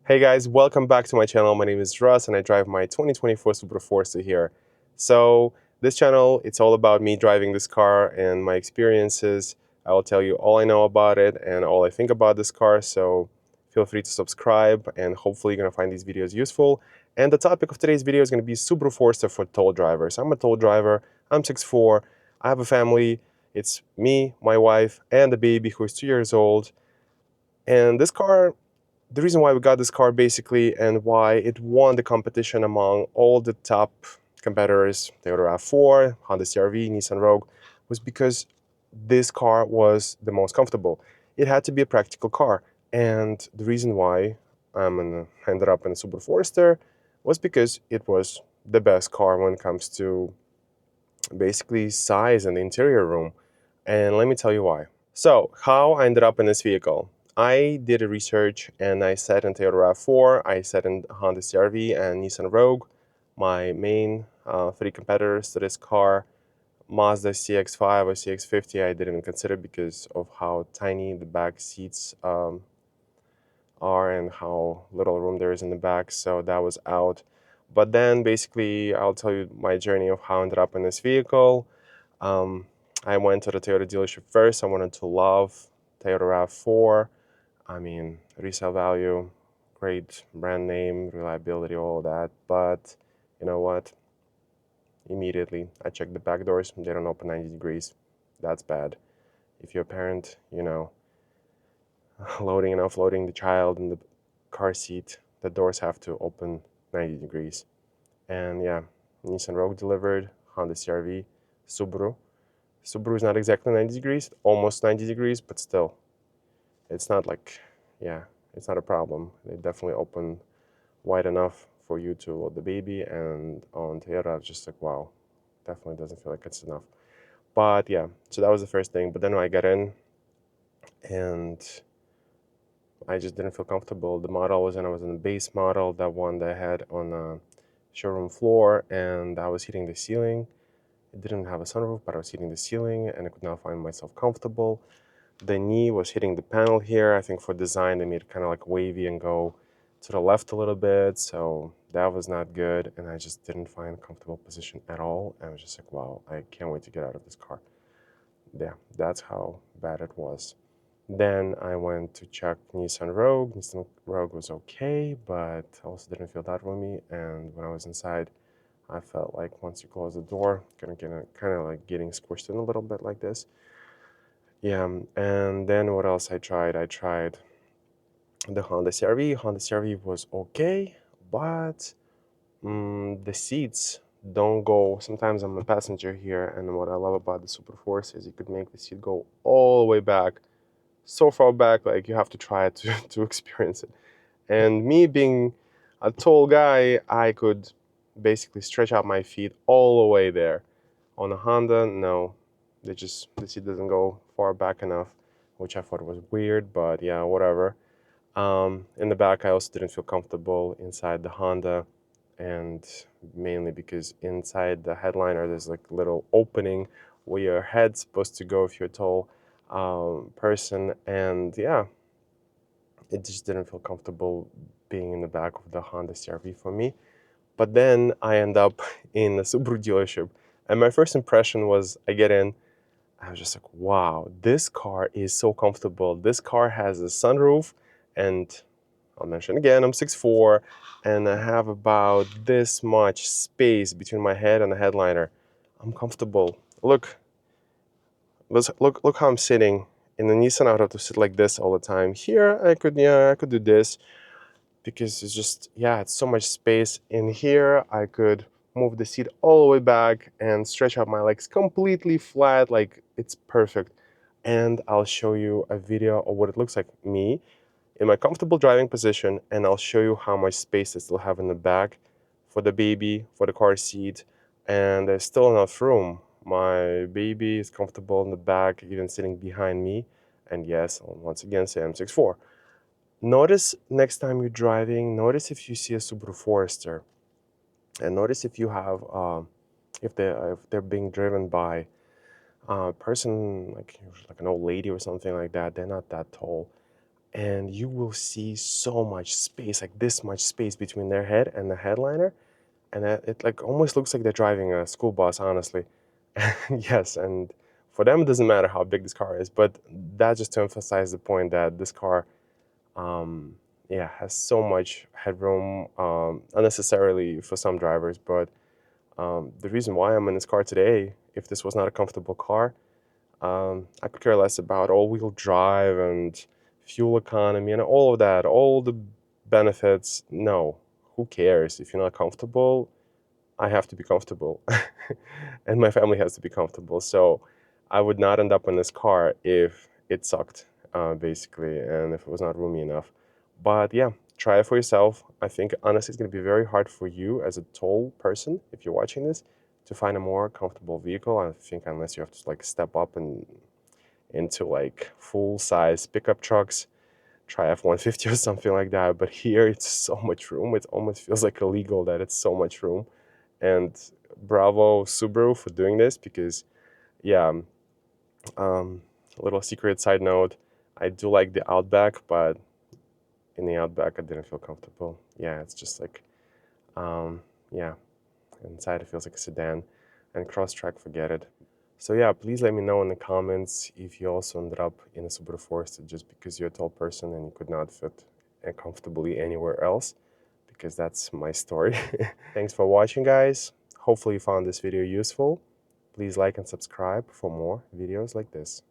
Hey guys, welcome back to my channel. My name is Russ and I drive my 2024 Subaru Forester here. So this channel, it's all about me driving this car and my experiences. I will tell you all I know about it and all I think about this car. So feel free to subscribe and hopefully you're gonna find these videos useful. And the topic of today's video is gonna be Subaru Forester for toll drivers. I'm a toll driver, I'm 6'4", I have a family. It's me, my wife, and the baby who is 2 years old. And this car, the reason why we got this car basically and why it won the competition among all the top competitors, Toyota RAV4, Honda CR-V, Nissan Rogue, was because this car was the most comfortable. It had to be a practical car. And the reason why ended up in a Subaru Forester was because it was the best car when it comes to basically size and the interior room. And let me tell you why. So, how I ended up in this vehicle. I did a research and I sat in Toyota RAV4, I sat in Honda CR-V and Nissan Rogue. My main three competitors to this car, Mazda CX-5 or CX-50, I didn't even consider because of how tiny the back seats are and how little room there is in the back, so that was out. But then basically, I'll tell you my journey of how I ended up in this vehicle. Um, I went to the Toyota dealership first. I wanted to love Toyota RAV4. I mean, resale value, great brand name, reliability, all that. But you know what? Immediately, I checked the back doors. They don't open 90 degrees. That's bad. If you're a parent, you know, loading and offloading the child in the car seat, the doors have to open 90 degrees. And yeah, Nissan Rogue delivered, Honda CR-V, Subaru. Subaru is not exactly 90 degrees, almost 90 degrees, but still, it's not like, yeah, it's not a problem. They definitely open wide enough for you to load the baby, and on Toyota, I was just like, wow, definitely doesn't feel like it's enough. But yeah, so that was the first thing. But then when I got in, and I just didn't feel comfortable. The model I was in the base model, that one that I had on the showroom floor, and I was hitting the ceiling. It didn't have a sunroof, but I was hitting the ceiling, and I could not find myself comfortable. The knee was hitting the panel here. I think for design, they made it kind of like wavy and go to the left a little bit, so that was not good, and I just didn't find a comfortable position at all. I was just like, wow, I can't wait to get out of this car. Yeah, that's how bad it was. Then I went to check Nissan Rogue. Nissan Rogue was okay, but also didn't feel that roomy. And when I was inside, I felt like once you close the door, kind of like getting squished in a little bit like this. Yeah, and then what else I tried? I tried the Honda CR-V. Honda CR-V was okay, but the seats don't go. Sometimes I'm a passenger here, and what I love about the Super Force is you could make the seat go all the way back, so far back, like you have to try it to, to experience it. And me being a tall guy, I could basically stretch out my feet all the way there. On a Honda, no, the seat doesn't go far back enough, which I thought was weird, but yeah, whatever. In the back, I also didn't feel comfortable inside the Honda, and mainly because inside the headliner, there's like a little opening where your head's supposed to go if you're tall person, and yeah, it just didn't feel comfortable being in the back of the Honda CR-V for me. But then I end up in a Subaru dealership, and my first impression was I get in, I was just like, wow, this car is so comfortable. This car has a sunroof, and I'll mention again, I'm 6'4", and I have about this much space between my head and the headliner. I'm comfortable. Look how I'm sitting. In the Nissan, I would have to sit like this all the time. Here, I could do this because it's just, yeah, it's so much space. In here, I could move the seat all the way back and stretch out my legs completely flat, like it's perfect. And I'll show you a video of what it looks like me in my comfortable driving position, and I'll show you how much space I still have in the back for the baby, for the car seat, and there's still enough room. My baby is comfortable in the back, even sitting behind me. And yes, I'll once again say I'm 6'4". Notice next time you're driving, notice if you see a Subaru Forester, and notice if you have, if they're being driven by a person like an old lady or something like that. They're not that tall. and you will see so much space, like this much space between their head and the headliner, and it like almost looks like they're driving a school bus, honestly. Yes, and for them it doesn't matter how big this car is, but that's just to emphasize the point that this car, um, yeah, has so much headroom, unnecessarily for some drivers. But the reason why I'm in this car today, if this was not a comfortable car, I could care less about all-wheel drive and fuel economy and all of that, all the benefits. No, who cares? If you're not comfortable, I have to be comfortable, and my family has to be comfortable. So I would not end up in this car if it sucked, basically, and if it was not roomy enough. But yeah, try it for yourself. I think honestly, it's going to be very hard for you as a tall person, if you're watching this, to find a more comfortable vehicle. I think unless you have to like step up and into like full-size pickup trucks, try F-150 or something like that. But here, it's so much room. It almost feels like illegal that it's so much room. And bravo Subaru for doing this, because yeah, a little secret side note, I do like the Outback, but in the Outback I didn't feel comfortable. Yeah, it's just like, yeah, inside it feels like a sedan, and cross-track, forget it. So yeah, please let me know in the comments if you also ended up in a Subaru Forester just because you're a tall person and you could not fit comfortably anywhere else, because that's my story. Thanks for watching, guys. Hopefully you found this video useful. Please like and subscribe for more videos like this.